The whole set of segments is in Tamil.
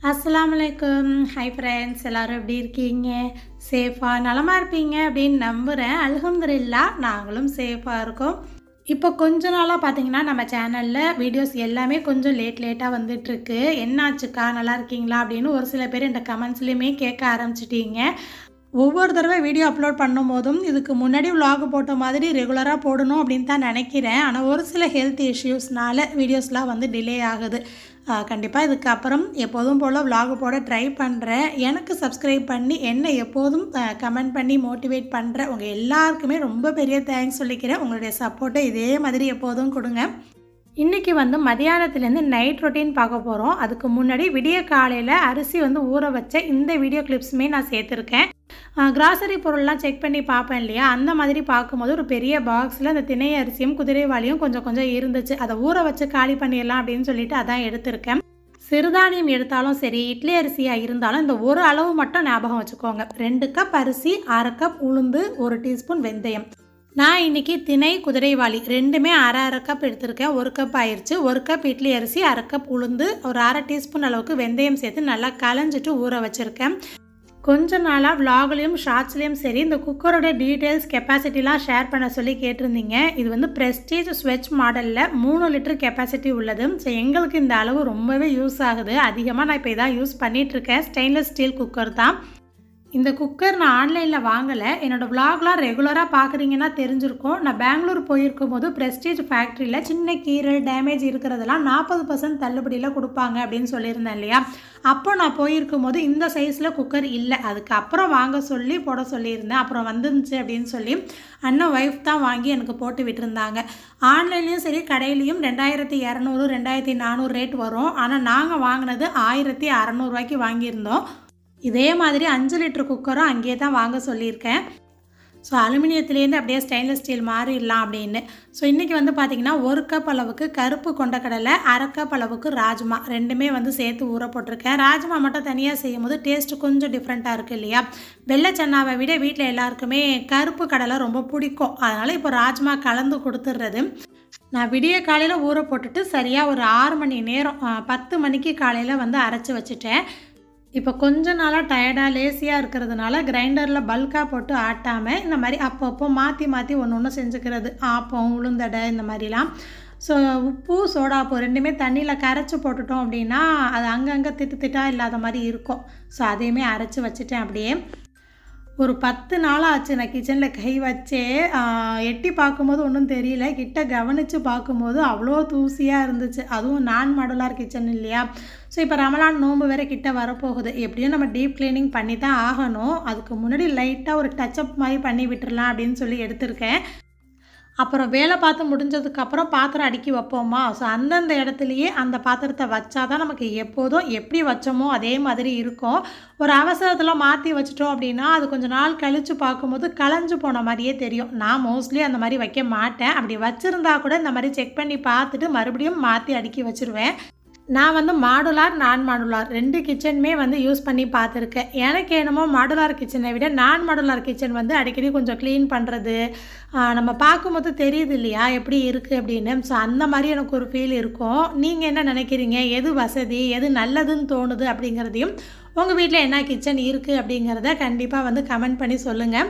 அஸ்ஸலாமுஅலைக்கும். ஹாய் ஃப்ரெண்ட்ஸ், எல்லோரும் எப்படி இருக்கீங்க? சேஃபாக நலமாக இருப்பீங்க அப்படின்னு நம்புகிறேன். அல்ஹம்துலில்லாஹ் நாங்களும் சேஃபாக இருக்கோம். இப்போ கொஞ்ச நாளாக பார்த்தீங்கன்னா நம்ம சேனலில் வீடியோஸ் எல்லாமே கொஞ்சம் லேட்டாக வந்துட்டுருக்கு. என்னாச்சுக்கா, நல்லா இருக்கீங்களா அப்படின்னு ஒரு சில பேர் இந்த கமெண்ட்ஸ்லேயுமே கேட்க ஆரம்பிச்சிட்டீங்க. ஒவ்வொரு தடவை வீடியோ அப்லோட் பண்ணும்போதும் இதுக்கு முன்னாடி vlog போட்ட மாதிரி ரெகுலராக போடணும் அப்படின்னு தான் நினைக்கிறேன். ஆனால் ஒரு சில ஹெல்த் இஷ்யூஸ்னால வீடியோஸ்லாம் வந்து டிலே ஆகுது. கண்டிப்பாக இதுக்கப்புறம் எப்போதும் போல் vlog போட ட்ரை பண்ணுறேன். எனக்கு சப்ஸ்கிரைப் பண்ணி என்னை எப்போதும் கமெண்ட் பண்ணி மோட்டிவேட் பண்ணுற உங்கள் எல்லாருக்குமே ரொம்ப பெரிய தேங்க்ஸ் சொல்லிக்கிறேன். உங்களுடைய சப்போர்ட்டை இதே மாதிரி எப்போதும் கொடுங்க. இன்றைக்கி வந்து மதியானத்துலேருந்து நைட் ரொட்டீன் பார்க்க போகிறோம். அதுக்கு முன்னாடி விடிய காலையில் அரிசி வந்து ஊற வச்ச இந்த வீடியோ கிளிப்ஸுமே நான் சேர்த்துருக்கேன். கிராசரி பொருள்லாம் செக் பண்ணி பார்ப்பேன் இல்லையா, அந்த மாதிரி பார்க்கும்போது ஒரு பெரிய பாக்ஸில் அந்த திணை அரிசியும் குதிரைவாளியும் கொஞ்சம் இருந்துச்சு. அதை ஊற வச்சு காலி பண்ணிடலாம் அப்படின்னு சொல்லிட்டு அதான் எடுத்திருக்கேன். சிறுதானியம் எடுத்தாலும் சரி, இட்லி அரிசியாக இருந்தாலும் இந்த ஒரு அளவு மட்டும் ஞாபகம் வச்சுக்கோங்க. 2 கப் அரிசி, 1/2 கப் உளுந்து, 1 டீஸ்பூன் வெந்தயம். நான் இன்றைக்கி திணை குதிரைவாளி ரெண்டுமே 1/2 கப் எடுத்திருக்கேன். 1 கப் ஆயிடுச்சு. 1 கப் இட்லி அரிசி, 1/2 கப் உளுந்து, ஒரு 1/2 டீஸ்பூன் அளவுக்கு வெந்தயம் சேர்த்து நல்லா கலஞ்சிட்டு ஊற வச்சுருக்கேன். கொஞ்ச நாளாக விலாக்லேயும் ஷார்ட்ஸ்லேயும் சரி இந்த குக்கரோட டீட்டெயில்ஸ் கெப்பாசிட்டிலாம் ஷேர் பண்ண சொல்லி கேட்டிருந்தீங்க. இது வந்து ப்ரெஸ்டீஜ் ஸ்வெச் மாடலில் 3 லிட்டர் கெப்பாசிட்டி உள்ளது. ஸோ எங்களுக்கு இந்த அளவு ரொம்பவே யூஸ் ஆகுது. அதிகமாக நான் இப்போ இதான் யூஸ் பண்ணிகிட்ருக்கேன். ஸ்டெயின்லெஸ் ஸ்டீல் குக்கர் தான். இந்த குக்கர் நான் ஆன்லைனில் வாங்கலை. என்னோடய விலாக்லாம் ரெகுலராக பார்க்குறீங்கன்னா தெரிஞ்சிருக்கும். நான் பெங்களூர் போயிருக்கும் போது ப்ரெஸ்டீஜ் ஃபேக்ட்ரியில் சின்ன கீரல் டேமேஜ் இருக்கிறதெல்லாம் 40% தள்ளுபடியில் கொடுப்பாங்க அப்படின்னு சொல்லியிருந்தேன் இல்லையா. அப்போ நான் போயிருக்கும் போது இந்த சைஸில் குக்கர் இல்லை. அதுக்கப்புறம் வாங்க சொல்லி போட சொல்லியிருந்தேன். அப்புறம் வந்துருந்துச்சு அப்படின்னு சொல்லி அண்ணன் ஒய்ஃப் தான் வாங்கி எனக்கு போட்டு விட்டுருந்தாங்க. ஆன்லைன்லேயும் சரி கடையிலையும் 2200 2400 ரேட் வரும். ஆனால் நாங்கள் வாங்கினது 1600 ரூபாய்க்கு வாங்கியிருந்தோம். இதே மாதிரி 5 லிட்டர் குக்கரும் அங்கேயே தான் வாங்க சொல்லியிருக்கேன். ஸோ அலுமினியத்துலேருந்து அப்படியே ஸ்டெயின்லெஸ் ஸ்டீல் மாறிடலாம் அப்படின்னு. ஸோ இன்றைக்கி வந்து பார்த்திங்கன்னா 1 கப் அளவுக்கு கருப்பு கொண்டக்கடலை, 1/2 கப் அளவுக்கு ராஜ்மா ரெண்டுமே வந்து சேர்த்து ஊற போட்டிருக்கேன். ராஜ்மா மட்டும் தனியாக செய்யும் போது டேஸ்ட்டு கொஞ்சம் டிஃப்ரெண்ட்டாக இருக்குது இல்லையா. வெள்ளை சன்னாவை விட வீட்டில் எல்லாருக்குமே கருப்பு கடலை ரொம்ப பிடிக்கும். அதனால் இப்போ ராஜ்மா கலந்து கொடுத்துட்றது. நான் விடிய காலையில் ஊற போட்டுட்டு சரியாக ஒரு 6 மணி நேரம் 10 மணிக்கு காலையில் வந்து அரைச்சி வச்சுட்டேன். இப்போ கொஞ்ச நாளாக டயர்டாக லேசியாக இருக்கிறதுனால கிரைண்டரில் பல்காக போட்டு ஆட்டாமல் இந்த மாதிரி அப்பப்போ மாற்றி ஒன்று செஞ்சுக்கிறது. ஆப்பம், உளுந்தடை இந்த மாதிரிலாம். ஸோ உப்பு, சோடாப்பு ரெண்டுமே தண்ணியில் கரைச்சி போட்டுட்டோம் அப்படின்னா அது அங்கங்கே திட்டாக இல்லாத மாதிரி இருக்கும். ஸோ அதையுமே அரைச்சி வச்சுட்டேன். அப்படியே ஒரு 10 நாளாக ஆச்சு நான் கிச்சனில் கை வச்சே. எட்டி பார்க்கும்போது ஒன்றும் தெரியல. கிட்ட கவனித்து பார்க்கும்போது அவ்வளோ தூசியாக இருந்துச்சு. அதுவும் நான் மாடுலார் கிச்சன் இல்லையா. ஸோ இப்போ ரமலான் நோன்பு வேறு கிட்ட வரப்போகுது. எப்படியும் நம்ம டீப் க்ளீனிங் பண்ணி தான் ஆகணும். அதுக்கு முன்னாடி லைட்டாக ஒரு டச்சப் மாதிரி பண்ணி விட்டுறலாம் அப்படின்னு சொல்லி எடுத்திருக்கேன். அப்புறம் வேலை பார்த்து முடிஞ்சதுக்கப்புறம் பாத்திரம் அடுக்கி வைப்போமா. ஸோ அந்தந்த இடத்துலையே அந்த பாத்திரத்தை வச்சா தான் நமக்கு எப்போதும் எப்படி வச்சோமோ அதே மாதிரி இருக்கும். ஒரு அவசரத்தில் மாற்றி வச்சிட்டோம் அப்படின்னா அது கொஞ்சம் நாள் கழித்து பார்க்கும்போது களைஞ்சு போன மாதிரியே தெரியும். நான் மோஸ்ட்லி அந்த மாதிரி வைக்க மாட்டேன். அப்படி வச்சுருந்தா கூட இந்த மாதிரி செக் பண்ணி பார்த்துட்டு மறுபடியும் மாற்றி அடுக்கி வச்சுருவேன். நான் வந்து மாடுலார், நான் மாடுலார் 2 கிச்சனுமே வந்து யூஸ் பண்ணி பார்த்துருக்கேன். எனக்கு என்னமோ மாடுலார் கிச்சனை விட நான் மாடுலார் கிச்சன் வந்து அடிக்கடி கொஞ்சம் க்ளீன் பண்ணுறது நம்ம பார்க்கும்போது தெரியுது இல்லையா எப்படி இருக்குது அப்படின்னு. ஸோ அந்த மாதிரி எனக்கு ஒரு ஃபீல் இருக்கும். நீங்கள் என்ன நினைக்கிறீங்க? எது வசதி, எது நல்லதுன்னு தோணுது அப்படிங்கிறதையும், உங்கள் வீட்டில் என்ன கிச்சன் இருக்குது அப்படிங்கிறத கண்டிப்பாக வந்து கமெண்ட் பண்ணி சொல்லுங்கள்.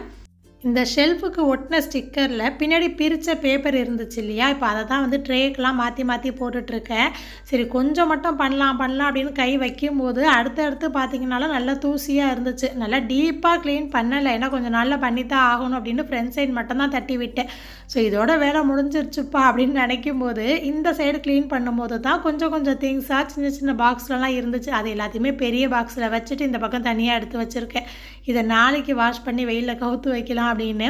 இந்த ஷெல்ஃபுக்கு ஒட்டின ஸ்டிக்கரில் பின்னாடி பிரித்த பேப்பர் இருந்துச்சு இல்லையா. இப்போ அதை தான் வந்து ட்ரேக்கெலாம் மாற்றி போட்டுட்ருக்கேன். சரி கொஞ்சம் மட்டும் பண்ணலாம் அப்படின்னு கை வைக்கும்போது அடுத்தடுத்து பார்த்திங்கனாலும் நல்லா தூசியாக இருந்துச்சு. நல்லா டீப்பாக க்ளீன் பண்ணலை. ஏன்னா கொஞ்சம் நாளில் பண்ணித்தான் ஆகணும் அப்படின்னு ஃப்ரண்ட் சைடு மட்டும்தான் தட்டி விட்டேன். ஸோ இதோட வேலை முடிஞ்சிருச்சுப்பா அப்படின்னு நினைக்கும் போது இந்த சைடு க்ளீன் பண்ணும்போது தான் கொஞ்சம் திங்ஸாக சின்ன பாக்ஸ்லலாம் இருந்துச்சு. அது எல்லாத்தையுமே பெரிய பாக்ஸில் வச்சுட்டு இந்த பக்கம் தனியாக எடுத்து வச்சுருக்கேன். இதை நாளைக்கு வாஷ் பண்ணி வெயிலில் கவுத்து வைக்கலாம் அப்படின்னு.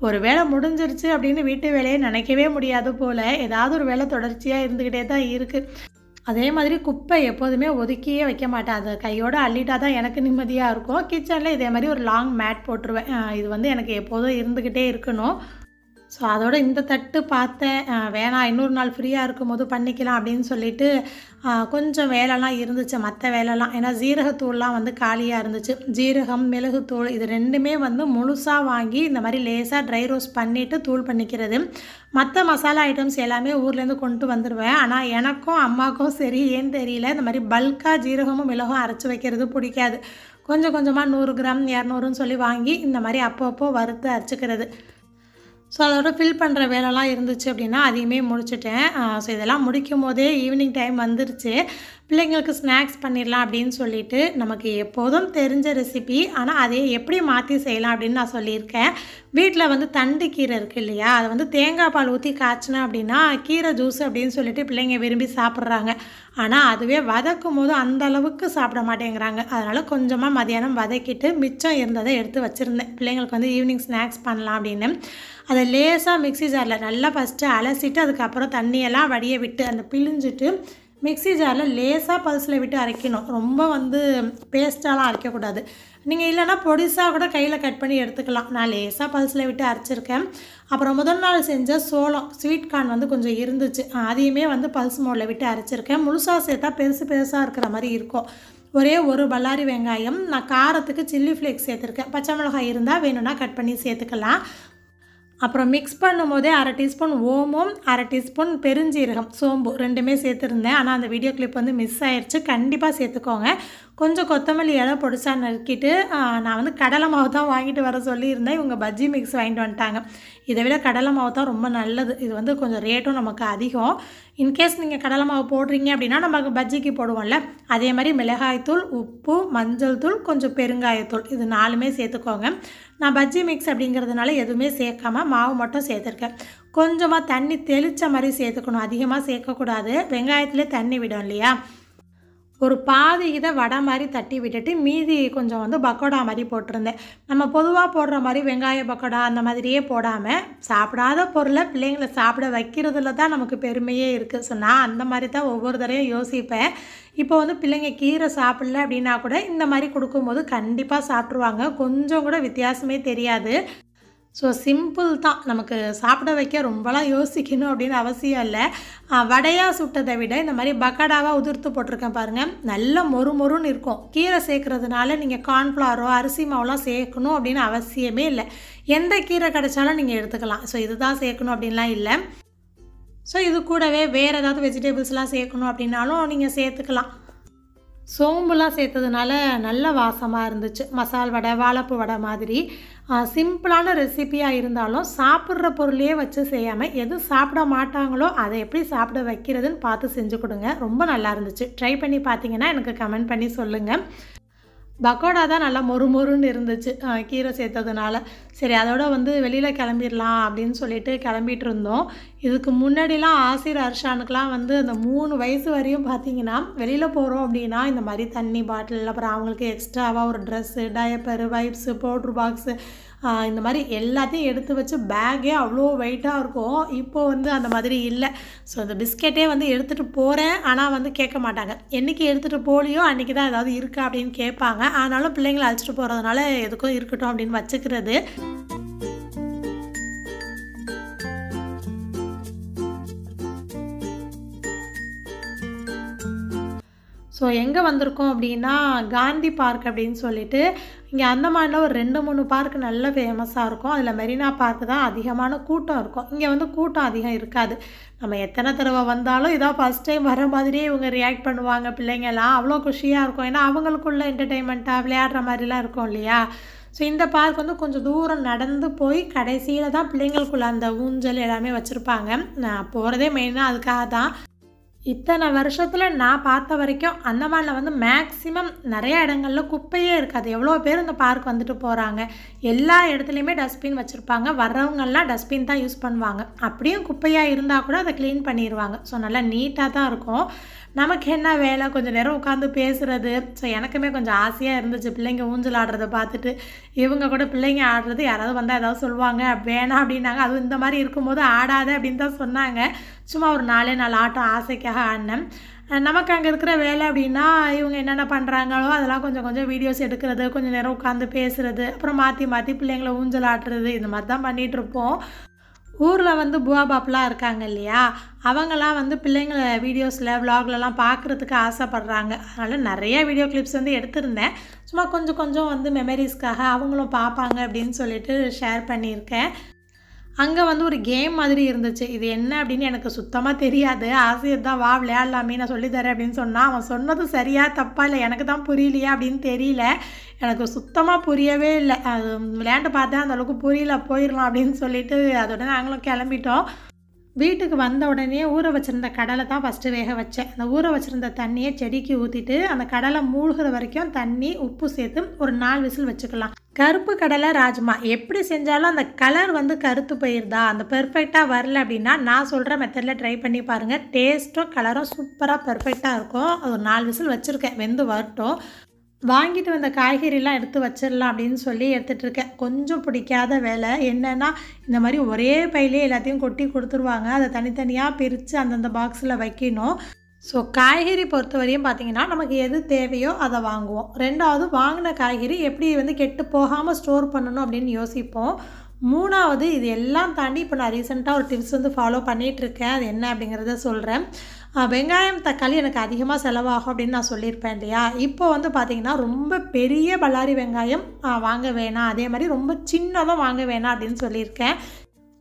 ஒரு வேலை முடிஞ்சிருச்சு அப்படின்னு வீட்டு வேலையை நினைக்கவே முடியாது போல். ஏதாவது ஒரு வேலை தொடர்ச்சியாக இருந்துக்கிட்டே தான் இருக்குது. அதே மாதிரி குப்பை எப்போதுமே ஒதுக்கியே வைக்க மாட்டேன். அதை கையோடு அள்ளிட்டா தான் எனக்கு நிம்மதியாக இருக்கும். கிச்சனில் இதே மாதிரி ஒரு லாங் மேட் போட்டுருவேன். இது வந்து எனக்கு எப்போதும் இருந்துக்கிட்டே இருக்கணும். ஸோ அதோட இந்த தட்டு பார்த்தேன். வேணாம் இன்னொரு நாள் ஃப்ரீயாக இருக்கும்போது பண்ணிக்கலாம் அப்படின்னு சொல்லிட்டு கொஞ்சம் வேலைலாம் இருந்துச்சு மற்ற வேலைலாம். ஏன்னா ஜீரகத்தூள்லாம் வந்து காலியாக இருந்துச்சு. ஜீரகம், மிளகுத்தூள் இது 2மே வந்து முழுசாக வாங்கி இந்த மாதிரி லேசாக ட்ரை ரோஸ்ட் பண்ணிவிட்டு தூள் பண்ணிக்கிறது. மற்ற மசாலா ஐட்டம்ஸ் எல்லாமே ஊர்லேருந்து கொண்டு வந்துடுவேன். ஆனால் எனக்கும் அம்மாவுக்கும் சரி ஏன்னு தெரியல, இந்த மாதிரி பல்காக ஜீரகமும் மிளகும் அரைச்சி வைக்கிறது பிடிக்காது. கொஞ்சம் கொஞ்சமாக 100 கிராம் 200ன்னு சொல்லி வாங்கி இந்த மாதிரி அப்பப்போ வறுத்து அரைச்சிக்கிறது. ஸோ அதோட ஃபில் பண்ணுற வேலைலாம் இருந்துச்சு அப்படின்னா அதையுமே முடிச்சுட்டேன். ஸோ இதெல்லாம் முடிக்கும் போதே ஈவினிங் டைம் வந்துருச்சு. பிள்ளைங்களுக்கு ஸ்நாக்ஸ் பண்ணிடலாம் அப்படின்னு சொல்லிட்டு நமக்கு எப்போதும் தெரிஞ்ச ரெசிபி, ஆனால் அதை எப்படி மாற்றி செய்யலாம் அப்படின்னு நான் சொல்லியிருக்கேன். வீட்டில் வந்து தண்டு கீரை இருக்குது இல்லையா, அதை வந்து தேங்காய் பால் ஊற்றி காய்ச்சினேன் அப்படின்னா கீரை ஜூஸ் அப்படின்னு சொல்லிட்டு பிள்ளைங்க விரும்பி சாப்பிட்றாங்க. ஆனால் அதுவே வதக்கும் போது அந்த அளவுக்கு சாப்பிட மாட்டேங்கிறாங்க. அதனால் கொஞ்சமாக மதியானம் வதக்கிட்டு மிச்சம் இருந்ததை எடுத்து வச்சுருந்தேன் பிள்ளைங்களுக்கு வந்து ஈவினிங் ஸ்நாக்ஸ் பண்ணலாம் அப்படின்னு. அதை லேசாக மிக்ஸி ஜாரில் நல்லா ஃபஸ்ட்டு அலசிட்டு அதுக்கப்புறம் தண்ணியெல்லாம் வடிய விட்டு அந்த பிழிஞ்சிட்டு மிக்ஸி ஜாரில் லேசாக பல்ஸில் விட்டு அரைக்கணும். ரொம்ப வந்து பேஸ்ட்டாலாம் அரைக்கக்கூடாது. நீங்கள் இல்லைனா பொடிசாக கூட கையில் கட் பண்ணி எடுத்துக்கலாம். நான் லேசாக பல்ஸில் விட்டு அரைச்சிருக்கேன். அப்புறம் முதல் நாள் செஞ்ச சோளம் ஸ்வீட் கார்ன் வந்து கொஞ்சம் இருந்துச்சு, அதையுமே வந்து பல்ஸ் மோடில் விட்டு அரைச்சிருக்கேன். முழுசாக சேர்த்தா பெருசு பெருசாக இருக்கிற மாதிரி இருக்கும். ஒரே ஒரு பல்லாரி வெங்காயம், நான் காரத்துக்கு சில்லி ஃப்ளேக்ஸ் சேர்த்துருக்கேன். பச்சை மிளகாய் இருந்தால் வேணும்னா கட் பண்ணி சேர்த்துக்கலாம். அப்புறம் மிக்ஸ் பண்ணும்போதே 1/2 டீஸ்பூன் ஓமம், 1/2 டீஸ்பூன் பெருஞ்சீரகம், சோம்பு 2மே சேர்த்துருந்தேன். ஆனால் அந்த வீடியோ கிளிப் வந்து மிஸ் ஆயிடுச்சு. கண்டிப்பாக சேர்த்துக்கோங்க. கொஞ்சம் கொத்தமல்லி இலை பொடிசாக நறுக்கிட்டு நான் வந்து கடலை மாவு தான் வாங்கிட்டு வர சொல்லியிருந்தேன். இவங்க பஜ்ஜி மிக்ஸ் வாங்கிட்டு வந்துட்டாங்க. இதை விட கடலை மாவு தான் ரொம்ப நல்லது. இது வந்து கொஞ்சம் ரேட்டும் நமக்கு அதிகம். இன்கேஸ் நீங்கள் கடலை மாவு போடுறீங்க அப்படின்னா நமக்கு பஜ்ஜிக்கு போடுவோம்ல, அதே மாதிரி மிளகாய்த்தூள், உப்பு, மஞ்சள் தூள், கொஞ்சம் பெருங்காயத்தூள் இது 4மே சேர்த்துக்கோங்க. நான் பஜ்ஜி மிக்ஸ் அப்படிங்கிறதுனால எதுவுமே சேர்க்காமல் மாவு மட்டும் சேர்த்துருக்கேன். கொஞ்சமாக தண்ணி தெளித்த மாதிரி சேர்த்துக்கணும், அதிகமாக சேர்க்கக்கூடாது. வெங்காயத்துலேயே தண்ணி விடும் இல்லையா, ஒரு பாதி இதை வடை மாதிரி தட்டி விட்டுட்டு மீதி கொஞ்சம் வந்து பக்கோடா மாதிரி போட்டிருந்தேன். நம்ம பொதுவாக போடுற மாதிரி வெங்காய பக்கோடா அந்த மாதிரியே போடாமல் சாப்பிடாத பொருளை பிள்ளைங்களை சாப்பிட வைக்கிறதுல தான் நமக்கு பெருமையே இருக்குது. ஸோ நான் அந்த மாதிரி தான் ஒவ்வொரு தடவையும் யோசிப்பேன். இப்போ வந்து பிள்ளைங்க கீரை சாப்பிடல அப்படின்னா கூட இந்த மாதிரி கொடுக்கும்போது கண்டிப்பாக சாப்பிட்ருவாங்க. கொஞ்சம் கூட வித்தியாசமே தெரியாது. ஸோ சிம்பிள் தான், நமக்கு சாப்பிட வைக்க ரொம்பலாம் யோசிக்கணும் அப்படின்னு அவசியம் இல்லை. வடையாக சுட்டதை விட இந்த மாதிரி பக்கடாவாக உதிர்த்து போட்டிருக்கேன் பாருங்கள், நல்ல மொறு மொறுன்னு இருக்கும். கீரை சேர்க்குறதுனால நீங்கள் கார்ன்ஃப்ளவரோ அரிசி மாவுலாம் சேர்க்கணும் அப்படின்னு அவசியமே இல்லை. எந்த கீரை கிடைச்சாலும் நீங்கள் எடுத்துக்கலாம். ஸோ இதுதான் சேர்க்கணும் அப்படின்லாம் இல்லை. ஸோ இது கூடவே வேறு ஏதாவது வெஜிடபிள்ஸ்லாம் சேர்க்கணும் அப்படின்னாலும் நீங்கள் சேர்த்துக்கலாம். சோம்புலாம் சேர்த்ததுனால நல்ல வாசமாக இருந்துச்சு. மசால் வடை, வாழைப்பூ வடை மாதிரி சிம்பிளான ரெசிபியாக இருந்தாலும் சாப்பிட்ற பொருளையே வச்சு செய்யாமல் எது சாப்பிட மாட்டாங்களோ அதை எப்படி சாப்பிட வைக்கிறதுன்னு பார்த்து செஞ்சு கொடுங்க. ரொம்ப நல்லா இருந்துச்சு. ட்ரை பண்ணி பார்த்தீங்கன்னா எனக்கு கமெண்ட் பண்ணி சொல்லுங்கள். பக்கோடா தான் நல்லா மொறு மொறுன்னு இருந்துச்சு கீரை சேர்த்ததுனால. சரி அதோட வந்து வெளியில் கிளம்பிடலாம் அப்படின்னு சொல்லிட்டு கிளம்பிட்டு இருந்தோம். இதுக்கு முன்னாடிலாம் ஆசிர் அர்ஷானுக்கெலாம் வந்து அந்த 3 வயசு வரையும் பார்த்திங்கன்னா வெளியில் போகிறோம் அப்படின்னா இந்த மாதிரி தண்ணி பாட்டில், அப்புறம் அவங்களுக்கு எக்ஸ்ட்ராவாக ஒரு dress, diaper, vibes, powder box இந்த மாதிரி எல்லாத்தையும் எடுத்து வச்சு பேக்கே அவ்வளோ வெயிட்டாக இருக்கும். இப்போது வந்து அந்த மாதிரி இல்லை. ஸோ அந்த பிஸ்கெட்டே வந்து எடுத்துகிட்டு போகிறேன், ஆனால் வந்து கேட்க மாட்டாங்க. என்றைக்கு எடுத்துகிட்டு போலியோ அன்றைக்கி தான் ஏதாவது இருக்கா அப்படின்னு கேட்பாங்க. ஆனாலும் பிள்ளைங்களை அழைச்சிட்டு போகிறதுனால எதுக்கும் இருக்கட்டும் அப்படின்னு வச்சுக்கிறது. ஸோ எங்கே வந்திருக்கோம் அப்படின்னா காந்தி பார்க் அப்படின்னு சொல்லிட்டு இங்கே அந்தமானில் ஒரு 2-3 பார்க் நல்ல ஃபேமஸாக இருக்கும். அதில் மெரினா பார்க் தான் அதிகமான கூட்டம் இருக்கும். இங்கே வந்து கூட்டம் அதிகம் இருக்காது. நம்ம எத்தனை தடவை வந்தாலும் இதான் ஃபஸ்ட் டைம் வர மாதிரியே இவங்க ரியாக்ட் பண்ணுவாங்க. பிள்ளைங்கள்லாம் அவ்வளோ குஷியாக இருக்கும். ஏன்னா அவங்களுக்குள்ள என்டர்டெயின்மெண்ட்டாக விளையாடுற மாதிரிலாம் இருக்கும் இல்லையா. ஸோ இந்த பார்க் வந்து கொஞ்சம் தூரம் நடந்து போய் கடைசியில் தான் பிள்ளைங்களுக்குள்ள அந்த ஊஞ்சல் எல்லாமே வச்சுருப்பாங்க. நான் போகிறதே மெயினாக அதுக்காக தான். இத்தனை வருஷத்தில் நான் பார்த்த வரைக்கும் அந்தமானில் வந்து மேக்ஸிமம் நிறையா இடங்களில் குப்பையே இருக்காது. எவ்வளோ பேர் இந்த பார்க் வந்துட்டு போகிறாங்க. எல்லா இடத்துலையுமே டஸ்ட்பின் வச்சுருப்பாங்க. வர்றவங்கெல்லாம் டஸ்ட்பின் தான் யூஸ் பண்ணுவாங்க. அப்படியும் குப்பையாக இருந்தால் கூட அதை க்ளீன் பண்ணிடுவாங்க. ஸோ நல்லா நீட்டாக தான் இருக்கும். நமக்கு என்ன வேலை, கொஞ்சம் நேரம் உட்காந்து பேசுகிறது. ஸோ எனக்குமே கொஞ்சம் ஆசையாக இருந்துச்சு பிள்ளைங்க ஊஞ்சல் ஆடுறதை பார்த்துட்டு. இவங்க கூட பிள்ளைங்க ஆடுறது யாராவது வந்தால் ஏதாவது சொல்லுவாங்க, வேணாம் அப்படின்னாங்க. அதுவும் இந்த மாதிரி இருக்கும்போது ஆடாத அப்படின்னு தான் சொன்னாங்க. சும்மா ஒரு 4 ஆட்டம் ஆசைக்காக ஆடினேன். நமக்கு அங்கே இருக்கிற வேலை அப்படின்னா இவங்க என்னென்ன பண்ணுறாங்களோ அதெல்லாம் கொஞ்சம் கொஞ்சம் வீடியோஸ் எடுக்கிறது, கொஞ்சம் நேரம் உட்காந்து பேசுகிறது, அப்புறம் மாற்றி மாற்றி பிள்ளைங்களை ஊஞ்சல் ஆட்டுறது, இந்த மாதிரி தான் பண்ணிகிட்ருப்போம். ஊரில் வந்து புவா பாப்புலாம் இருக்காங்க இல்லையா, அவங்களாம் வந்து பிள்ளைங்கள வீடியோஸில் விலாக்லலாம் பார்க்குறதுக்கு ஆசைப்பட்றாங்க. அதனால் நிறைய வீடியோ கிளிப்ஸ் வந்து எடுத்திருந்தேன். சும்மா கொஞ்சம் கொஞ்சம் வந்து மெமரிஸ்க்காக அவங்களும் பார்ப்பாங்க அப்படின்னு சொல்லிட்டு ஷேர் பண்ணியிருக்கேன். அங்கே வந்து ஒரு கேம் மாதிரி இருந்துச்சு. இது என்ன அப்படின்னு எனக்கு சுத்தமாக தெரியாது. ஆசிரியர் தான் வா விளையாடலாமே நான் சொல்லித்தரேன் அப்படின்னு சொன்னான். அவன் சொன்னது சரியா தப்பா இல்லை எனக்கு தான் புரியலையா அப்படின்னு தெரியல. எனக்கு சுத்தமாக புரியவே இல்லை. அது விளையாண்டு பார்த்தேன், அந்தளவுக்கு புரியல, போயிடலாம் அப்படின்னு சொல்லிட்டு அதோட நாங்களும் கிளம்பிட்டோம். வீட்டுக்கு வந்த உடனே ஊற வச்சுருந்த கடலை தான் ஃபஸ்ட்டு வேக வச்சேன். அந்த ஊற வச்சுருந்த தண்ணியை செடிக்கு ஊற்றிட்டு அந்த கடலை மூழ்கிற வரைக்கும் தண்ணி உப்பு சேர்த்து ஒரு 4 விசில் வச்சுக்கலாம். கருப்பு கடலை ராஜ்மா எப்படி செஞ்சாலும் அந்த கலர் வந்து கருத்து போயிருதா, அந்த பெர்ஃபெக்டாக வரல அப்படின்னா நான் சொல்கிற மெத்தடில் ட்ரை பண்ணி பாருங்கள். டேஸ்ட்டும் கலரும் சூப்பராக பெர்ஃபெக்டாக இருக்கும். அது ஒரு 4 விசில் வச்சுருக்கேன், வெந்து வரட்டும். வாங்கிட்டு வந்த காய்கறிலாம் எடுத்து வச்சிடலாம் அப்படின்னு சொல்லி எடுத்துகிட்ருக்கேன். கொஞ்சம் பிடிக்காத வேலை என்னென்னா, இந்த மாதிரி ஒரே பையிலே எல்லாத்தையும் கொட்டி கொடுத்துருவாங்க. அதை தனித்தனியாக பிரித்து அந்தந்த பாக்ஸில் வைக்கணும். ஸோ காய்கறி பொறுத்தவரையும் பார்த்திங்கன்னா நமக்கு எது தேவையோ அதை வாங்குவோம். 2வது வாங்கின காய்கறி எப்படி வந்து கெட்டு போகாமல் ஸ்டோர் பண்ணணும் அப்படின்னு யோசிப்போம். 3வது இது எல்லாம் தாண்டி இப்போ நான் ரீசெண்டாக ஒரு டிப்ஸ் வந்து ஃபாலோ பண்ணிகிட்ருக்கேன். அது என்ன அப்படிங்கிறத சொல்கிறேன். வெங்காயம் தக்காளி எனக்கு அதிகமாக செலவாகும் அப்படின்னு நான் சொல்லியிருப்பேன் இல்லையா. இப்போ வந்து பார்த்திங்கன்னா ரொம்ப பெரிய பல்லாரி வெங்காயம் வாங்க வேணாம், அதே மாதிரி ரொம்ப சின்னதும் வாங்க வேணாம் அப்படின்னு சொல்லியிருக்கேன்.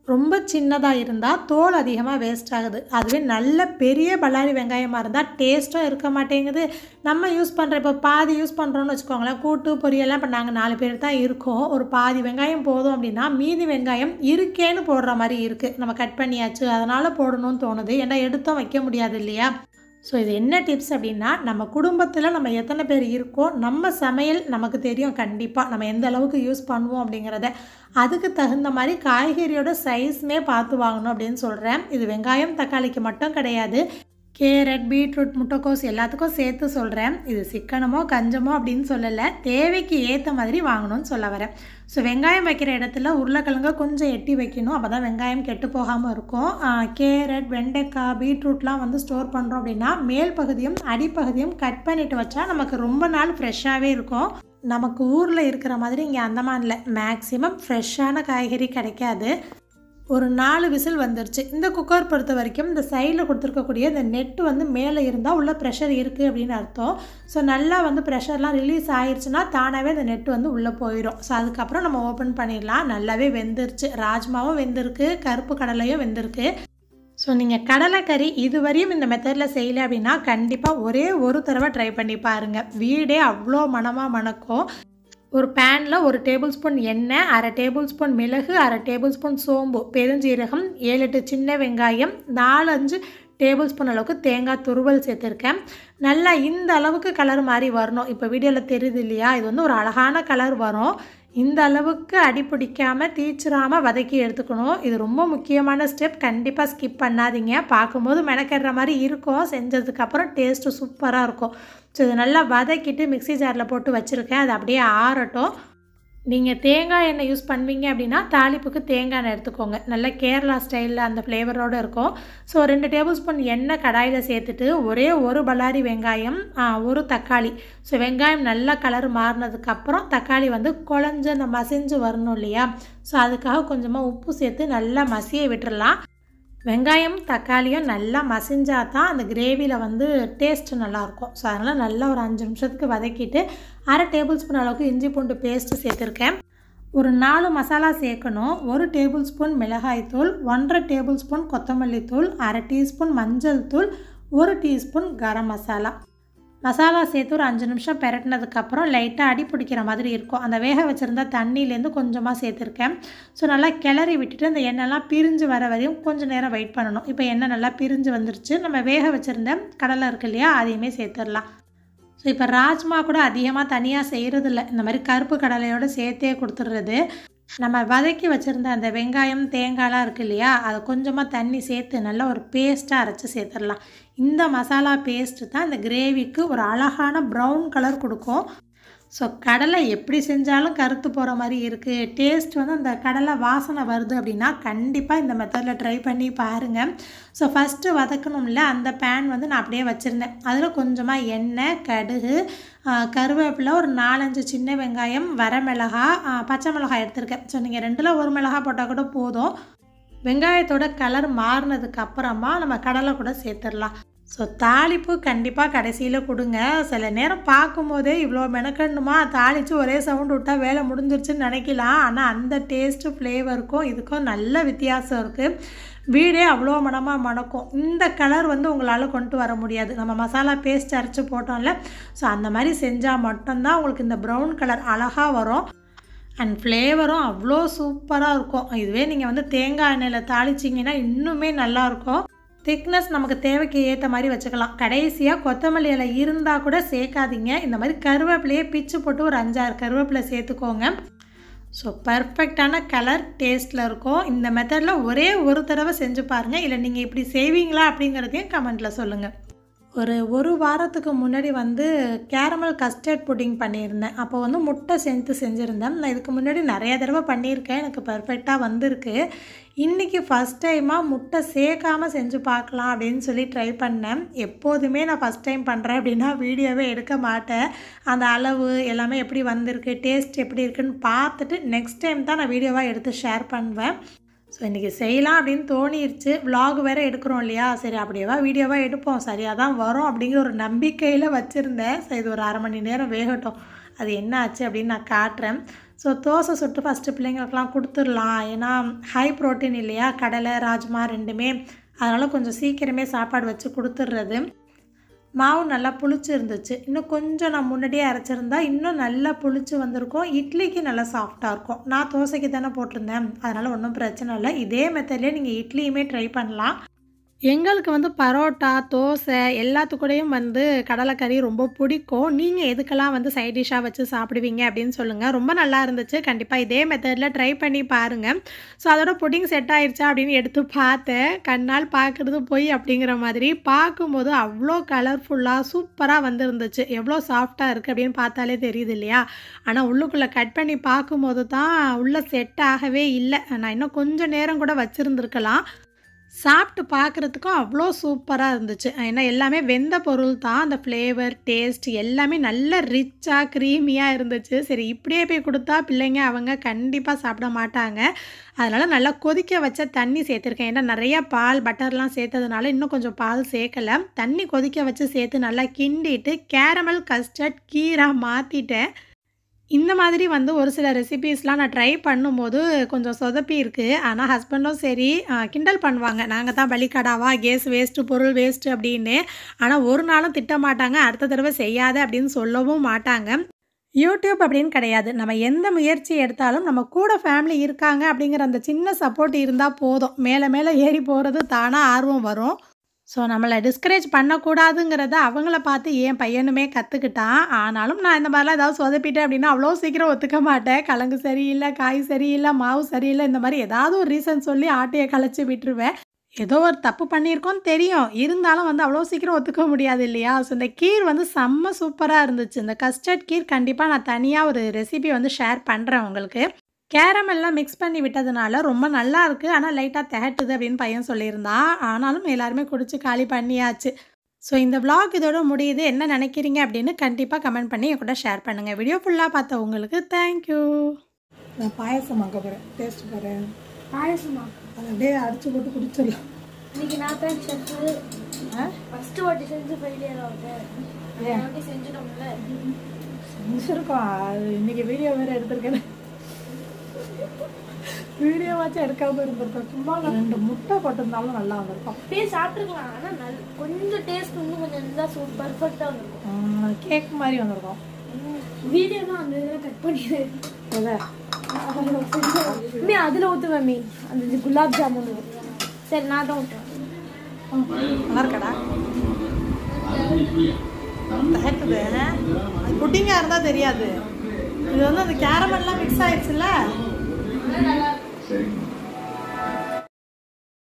ரொம்ப சின்னதாக இருந்தால் தோல் அதிகமாக வேஸ்ட் ஆகுது. அதுவே நல்ல பெரிய பல்லாரி வெங்காயமாக இருந்தால் டேஸ்ட்டும் இருக்க மாட்டேங்குது. நம்ம யூஸ் பண்ணுற இப்போ பாதி யூஸ் பண்ணுறோன்னு வச்சுக்கோங்களேன், கூட்டு பொரியெல்லாம் இப்போ நாங்கள் 4 பேர் தான் இருக்கோம். ஒரு பாதி வெங்காயம் போதும் அப்படின்னா மீதி வெங்காயம் இருக்கேன்னு போடுற மாதிரி இருக்குது. நம்ம கட் பண்ணியாச்சு அதனால் போடணும்னு தோணுது. ஏன்னா எடுத்தும் வைக்க முடியாது இல்லையா. ஸோ இது என்ன டிப்ஸ் அப்படின்னா, நம்ம குடும்பத்தில் நம்ம எத்தனை பேர் இருக்கோம், நம்ம சமையல் நமக்கு தெரியும் கண்டிப்பாக நம்ம எந்த அளவுக்கு யூஸ் பண்ணுவோம் அப்படிங்கிறத. அதுக்கு தகுந்த மாதிரி காய்கறியோட சைஸ்மே பார்த்து வாங்கணும் அப்படின்னு சொல்கிறேன். இது வெங்காயம் தக்காளிக்கு மட்டும் கிடையாது, கேரட், பீட்ரூட், முட்டைக்கோஸ் எல்லாத்துக்கும் சேர்த்து சொல்கிறேன். இது சிக்கனமோ கஞ்சமோ அப்படின்னு சொல்லலை, தேவைக்கு ஏற்ற மாதிரி வாங்கணும்னு சொல்ல வரேன். ஸோ வெங்காயம் வைக்கிற இடத்துல உருளைக்கிழங்க கொஞ்சம் எட்டி வைக்கணும், அப்போ தான் வெங்காயம் கெட்டு போகாமல் இருக்கும். கேரட், வெண்டைக்காய், பீட்ரூட்லாம் வந்து ஸ்டோர் பண்ணுறோம் அப்படின்னா மேல் பகுதியும் அடிப்பகுதியும் கட் பண்ணிவிட்டு வச்சா நமக்கு ரொம்ப நாள் ஃப்ரெஷ்ஷாகவே இருக்கும். நமக்கு ஊரில் இருக்கிற மாதிரி இங்கே அந்தமானில் மேக்ஸிமம் ஃப்ரெஷ்ஷான காய்கறி கிடைக்காது. ஒரு 4 விசில் வந்துருச்சு. இந்த குக்கர் பொறுத்த வரைக்கும் இந்த சைடில் கொடுத்துருக்கக்கூடிய இந்த நெட்டு வந்து மேலே இருந்தால் உள்ள ப்ரெஷர் இருக்குது அப்படின்னு அர்த்தம். ஸோ நல்லா வந்து ப்ரெஷர்லாம் ரிலீஸ் ஆயிடுச்சுன்னா தானாகவே இந்த நெட்டு வந்து உள்ளே போயிடும். ஸோ அதுக்கப்புறம் நம்ம ஓப்பன் பண்ணிடலாம். நல்லாவே வெந்துருச்சு, ராஜ்மாவும் வெந்திருக்கு, கருப்பு கடலையும் வெந்திருக்கு. ஸோ நீங்கள் கடலைக்கறி இதுவரையும் இந்த மெத்தடில் செய்யலை அப்படின்னா கண்டிப்பாக ஒரே ஒரு தடவை ட்ரை பண்ணி பாருங்கள். வீடே அவ்வளோ மணமாக மணக்கும். ஒரு பேனில் 1 டேபிள் ஸ்பூன் எண்ணெய், 1/2 டேபிள் ஸ்பூன் மிளகு, 1/2 டேபிள் ஸ்பூன் சோம்பு, பெருஞ்சீரகம், 7-8 சின்ன வெங்காயம், 4-5 டேபிள் ஸ்பூன் அளவுக்கு தேங்காய் துருவல் சேர்த்துருக்கேன். நல்லா இந்த அளவுக்கு கலர் மாதிரி வரணும். இப்போ வீடியோவில் தெரியுது இல்லையா, இது வந்து ஒரு அழகான கலர் வரும். இந்த அளவுக்கு அடிப்பிடிக்காமல் தீச்சிராமல் வதக்கி எடுத்துக்கணும். இது ரொம்ப முக்கியமான ஸ்டெப், கண்டிப்பாக ஸ்கிப் பண்ணாதீங்க. பார்க்கும்போது மெனக்கெடுற மாதிரி இருக்கும், செஞ்சதுக்கப்புறம் டேஸ்ட்டு சூப்பராக இருக்கும். ஸோ இது நல்லா வதக்கிட்டு மிக்ஸி ஜாரில் போட்டு வச்சுருக்கேன். அது அப்படியே ஆறட்டும். நீங்கள் தேங்காய் எண்ணெய் யூஸ் பண்ணுவீங்க அப்படின்னா தாளிப்புக்கு தேங்காய் எண்ணெய் எடுத்துக்கோங்க. நல்லா கேரளா ஸ்டைலில் அந்த ஃப்ளேவரோடு இருக்கும். ஸோ 2 டேபிள் ஸ்பூன் எண்ணெய் கடாயில் சேர்த்துட்டு ஒரே ஒரு பல்லாரி வெங்காயம், ஒரு தக்காளி. ஸோ வெங்காயம் நல்லா கலர் மாறினதுக்கப்புறம் தக்காளி வந்து குழஞ்சு அந்த மசிஞ்சு வரணும் இல்லையா. ஸோ அதுக்காக கொஞ்சமாக உப்பு சேர்த்து நல்லா மசிய விட்டுறலாம். வெங்காயம் தக்காளியும் நல்லா மசிஞ்சால் தான் அந்த கிரேவியில் வந்து டேஸ்ட்டு நல்லாயிருக்கும். ஸோ அதனால் நல்லா ஒரு 5 நிமிஷத்துக்கு வதக்கிட்டு 1/2 டேபிள் ஸ்பூன் அளவுக்கு இஞ்சி பூண்டு பேஸ்ட்டு சேர்த்துருக்கேன். ஒரு 4 மசாலா சேர்க்கணும். 1 டேபிள் ஸ்பூன் மிளகாய்த்தூள், 1/2 டேபிள் ஸ்பூன் கொத்தமல்லி தூள், 1/2 டீஸ்பூன் மஞ்சள் தூள், 1 டீஸ்பூன் கரம் மசாலா. மசாலா சேர்த்து ஒரு 5 நிமிஷம் பெரட்டினதுக்கப்புறம் லைட்டாக அடி பிடிக்கிற மாதிரி இருக்கும். அந்த வேக வச்சுருந்தா தண்ணியிலேருந்து கொஞ்சமாக சேர்த்துருக்கேன். ஸோ நல்லா கிளறி விட்டுட்டு அந்த எண்ணெய்லாம் பிரிஞ்சு வர வரையும் கொஞ்சம் நேரம் வெயிட் பண்ணணும். இப்போ எண்ணெய் நல்லா பிரிஞ்சு வந்துருச்சு. நம்ம வேக வச்சுருந்த கடலை இருக்கு இல்லையா, அதையுமே சேர்த்துடலாம். ஸோ இப்போ ராஜ்மா கூட அதிகமாக தனியாக செய்கிறதில்ல, இந்த மாதிரி கருப்பு கடலையோடு சேர்த்தே கொடுத்துட்றது. நம்ம வதக்கி வச்சுருந்த அந்த வெங்காயம் தேங்காய்லாம் இருக்குது இல்லையா, அதை கொஞ்சமாக தண்ணி சேர்த்து நல்லா ஒரு பேஸ்ட்டாக அரைச்சி சேர்த்துடலாம். இந்த மசாலா பேஸ்ட்டு தான் இந்த கிரேவிக்கு ஒரு அழகான ப்ரௌன் கலர் கொடுக்கும். ஸோ கடலை எப்படி செஞ்சாலும் கருத்து போகிற மாதிரி இருக்குது, டேஸ்ட் வந்து அந்த கடலை வாசனை வருது அப்படின்னா கண்டிப்பாக இந்த மெத்தடில் ட்ரை பண்ணி பாருங்கள். ஸோ ஃபஸ்ட்டு வதக்கணும்ல, அந்த பேன் வந்து நான் அப்படியே வச்சுருந்தேன். அதில் கொஞ்சமாக எண்ணெய், கடுகு, கருவேப்பிலை, ஒரு 4-5 சின்ன வெங்காயம், வரமிளகா, பச்சை மிளகாய் எடுத்திருக்கேன். ஸோ நீங்கள் 2ல் 1 மிளகாய் போட்டால் கூட போதும். வெங்காயத்தோட கலர் மாறினதுக்கு அப்புறமா நம்ம கடலை கூட சேர்த்துடலாம். ஸோ தாளிப்பு கண்டிப்பாக கடைசியில் கொடுங்க. சில நேரம் பார்க்கும்போதே இவ்வளோ மெனக்கணுமா, தாளித்து ஒரே சவுண்டு விட்டால் வேலை முடிஞ்சிருச்சுன்னு நினைக்கலாம். ஆனால் அந்த டேஸ்ட்டு ஃப்ளேவருக்கும் இதுக்கும் நல்ல வித்தியாசம் இருக்குது. வீடே அவ்வளோ மணமாக மணக்கும். இந்த கலர் உங்களால் கொண்டு வர முடியாது. நம்ம மசாலா பேஸ்ட் அரைச்சி போட்டோம்ல, ஸோ அந்த மாதிரி செஞ்சால் மட்டும்தான் உங்களுக்கு இந்த ப்ரௌன் கலர் அழகாக வரும். அண்ட் ஃப்ளேவரும் அவ்வளோ சூப்பராக இருக்கும். இதுவே நீங்கள் தேங்காய் எண்ணெயில் தாளிச்சிங்கன்னா இன்னுமே நல்லாயிருக்கும். திக்னஸ் நமக்கு தேவைக்கு ஏற்ற மாதிரி வச்சுக்கலாம். கடைசியாக கொத்தமல்லி இலை இருந்தால் கூட சேர்க்காதீங்க. இந்த மாதிரி கருவேப்பிலையே பிச்சு போட்டு ஒரு 5-6 கருவேப்பிலை சேர்த்துக்கோங்க. ஸோ பர்ஃபெக்டான கலர் டேஸ்ட்டில் இருக்கும். இந்த மெத்தடில் ஒரே ஒரு தடவை செஞ்சு பாருங்கள். இல்லை நீங்கள் இப்படி செய்வீங்களா அப்படிங்கிறதையும் கமெண்ட்டில் சொல்லுங்கள். ஒரு வாரத்துக்கு முன்னாடி கேரமல் கஸ்டர்ட் புட்டிங் பண்ணியிருந்தேன். அப்போ முட்டை சேர்த்து செஞ்சுருந்தேன். நான் இதுக்கு முன்னாடி நிறைய தடவை பண்ணியிருக்கேன். எனக்கு பர்ஃபெக்டாக வந்திருக்கு. இன்றைக்கி ஃபஸ்ட் டைமாக முட்டை சேர்க்காமல் செஞ்சு பார்க்கலாம் அப்படின்னு சொல்லி ட்ரை பண்ணேன். எப்போதுமே நான் ஃபஸ்ட் டைம் பண்ணுறேன் அப்படின்னா வீடியோவே எடுக்க மாட்டேன். அந்த அளவு எல்லாமே எப்படி வந்திருக்கு, டேஸ்ட் எப்படி இருக்குன்னு பார்த்துட்டு நெக்ஸ்ட் டைம் தான் நான் வீடியோவாக எடுத்து ஷேர் பண்ணுவேன். ஸோ இன்றைக்கி செய்யலாம் அப்படின்னு தோணிருச்சு. விலாக் வேறு எடுக்கிறோம் இல்லையா, சரி அப்படியேவா வீடியோவாக எடுப்போம், சரியாக தான் வரும் அப்படிங்கிற ஒரு நம்பிக்கையில் வச்சுருந்தேன். ஸோ இது ஒரு 1/2 மணி நேரம் வேகட்டும், அது என்ன ஆச்சு அப்படின்னு நான் காட்டுறேன். ஸோ தோசை சுட்டு ஃபஸ்ட்டு பிள்ளைங்களுக்கெலாம் கொடுத்துடலாம். ஏன்னா ஹை ப்ரோட்டீன் இல்லையா, கடலை ராஜ்மா ரெண்டுமே, அதனால் கொஞ்சம் சீக்கிரமே சாப்பாடு வச்சு கொடுத்துட்றது. மாவு நல்லா புளிச்சு இருந்துச்சு. இன்னும் கொஞ்சம் நான் முன்னாடியே அரைச்சிருந்தா இன்னும் நல்லா புளிச்சு வந்திருக்கும். இட்லிக்கு நல்லா சாஃப்டாக இருக்கும். நான் தோசைக்கு தானே போட்டிருந்தேன், அதனால் ஒன்றும் பிரச்சனை இல்லை. இதே மெத்தட்லேயே நீங்கள் இட்லியுமே ட்ரை பண்ணலாம். எங்களுக்கு பரோட்டா, தோசை எல்லாத்துக்கூடையும் கடலைக்கறி ரொம்ப பிடிக்கும். நீங்கள் எதுக்கெல்லாம் சைட் டிஷ்ஷாக வச்சு சாப்பிடுவீங்க அப்படின்னு சொல்லுங்கள். ரொம்ப நல்லா இருந்துச்சு. கண்டிப்பாக இதே மெத்தடில் ட்ரை பண்ணி பாருங்கள். ஸோ அதோட புட்டிங் செட் ஆகிடுச்சா அப்படின்னு எடுத்து பார்த்தேன். கண்ணால் பார்க்குறது போய் அப்படிங்கிற மாதிரி பார்க்கும்போது அவ்வளோ கலர்ஃபுல்லாக சூப்பராக இருந்துச்சு. எவ்வளோ சாஃப்டாக இருக்குது அப்படின்னு பார்த்தாலே தெரியுது இல்லையா. ஆனால் உள்ளுக்குள்ளே கட் பண்ணி பார்க்கும்போது தான் உள்ளே செட் ஆகவே இல்லை. நான் இன்னும் கொஞ்சம் நேரம் கூட வச்சுருந்துருக்கலாம். சாப்பிட்டு பார்க்குறதுக்கும் அவ்வளோ சூப்பராக இருந்துச்சு. ஏன்னா எல்லாமே வெந்த பொருள் தான். அந்த ஃப்ளேவர், டேஸ்ட் எல்லாமே நல்ல ரிச்சாக க்ரீமியாக இருந்துச்சு. சரி இப்படியே போய் கொடுத்தா பிள்ளைங்க அவங்க கண்டிப்பாக சாப்பிட மாட்டாங்க. அதனால் நல்லா கொதிக்க வச்ச தண்ணி சேர்த்துருக்கேன். ஏன்னா நிறையா பால் பட்டர்லாம் சேர்த்ததுனால இன்னும் கொஞ்சம் பால் சேர்க்கலை. தண்ணி கொதிக்க வச்சு சேர்த்து நல்லா கிண்டிட்டு கேரமல் கஸ்டர்ட் கீராக மாற்றிட்டேன். இந்த மாதிரி ஒரு சில ரெசிபீஸ்லாம் நான் ட்ரை பண்ணும்போது கொஞ்சம் சொதப்பி இருக்குது. ஆனால் ஹஸ்பண்டும் சரி கிண்டல் பண்ணுவாங்க, நாங்கள் தான் பலிக்கடாவா, கேஸ் வேஸ்ட்டு, பொருள் வேஸ்ட்டு அப்படின்னு. ஆனால் ஒரு நாளும் திட்ட மாட்டாங்க, அடுத்த தடவை செய்யாத அப்படின்னு சொல்லவும் மாட்டாங்க. யூடியூப் அப்படின்னு கிடையாது. நம்ம எந்த முயற்சி எடுத்தாலும் நம்ம கூட ஃபேமிலி இருக்காங்க அப்படிங்கிற அந்த சின்ன சப்போர்ட் இருந்தால் போதும். மேலே மேலே ஏறி போகிறது தானாக ஆர்வம் வரும். ஸோ நம்மளை டிஸ்கரேஜ் பண்ணக்கூடாதுங்கிறத அவங்கள பார்த்து என் பையனுமே கற்றுக்கிட்டான். ஆனாலும் நான் இந்த மாதிரிலாம் ஏதாவது சொதப்பிட்டேன் அப்படின்னா அவ்வளோ சீக்கிரம் ஒத்துக்க மாட்டேன். கிழங்கு சரியில்லை, காய் சரியில்லை, மாவு சரியில்லை, இந்த மாதிரி ஏதாவது ஒரு ரீசன் சொல்லி ஆட்டையை கழிச்சு விட்டுருவேன். ஏதோ ஒரு தப்பு பண்ணியிருக்கோன்னு தெரியும், இருந்தாலும் அவ்வளோ சீக்கிரம் ஒத்துக்க முடியாது இல்லையா. ஸோ இந்த கீர் செம்ம சூப்பராக இருந்துச்சு. இந்த கஸ்டர்ட் கீர் கண்டிப்பாக நான் தனியாக ஒரு ரெசிபி ஷேர் பண்ணுறேன் உங்களுக்கு. கேரமெல்லாம் மிக்ஸ் பண்ணி விட்டதுனால ரொம்ப நல்லா இருக்குது. ஆனால் லைட்டாக திகட்டுது அப்படின்னு பையன் சொல்லியிருந்தான். ஆனாலும் எல்லாருமே குடிச்சு காலி பண்ணியாச்சு. ஸோ இந்த vlog இதோட முடியுது. என்ன நினைக்கிறீங்க அப்படின்னு கண்டிப்பாக கமெண்ட் பண்ணி என் கூட ஷேர் பண்ணுங்கள். வீடியோ ஃபுல்லாக பார்த்த உங்களுக்கு தேங்க்யூ. நான் பாயசம் வாங்க போகிறேன், டேஸ்ட் போகிறேன். பாயசமா அதை அப்படியே அடிச்சு போட்டு குடிச்சிடலாம். இன்னைக்கு நான் தான் ஃபஸ்ட்டு வாட்டி செஞ்சு ஃபெயிலியர் ஆகுது. செஞ்சிட்டோம்ல, செஞ்சுருக்கோம். அது இன்னைக்கு வீடியோ வேறு எடுத்திருக்கேன். வீடியோ வச்சு எடுக்காம இருந்திருக்கோம். சும்மா 2 முட்டை போட்டிருந்தாலும் நல்லா வந்திருக்கும். அப்படியே சாப்பிட்டுருக்கலாம். ஆனால் கொஞ்சம் டேஸ்ட் இன்னும் கொஞ்சம் நல்லா பர்ஃபெக்டாக வந்திருக்கும். கேக் மாதிரி வந்திருக்கும். வீடியோ தான் அந்த இதெல்லாம் கட் பண்ணிடுது. அதில் ஊற்றுவேன் மீ அந்த குலாப் ஜாமுன். சரி நான் தான் ஊற்றுவேன். நல்லா இருக்கடா, புட்டிங்காக இருந்தால் தெரியாது. இது அந்த கேரமெல்லாம் மிக்ஸ் ஆயிடுச்சுல்ல.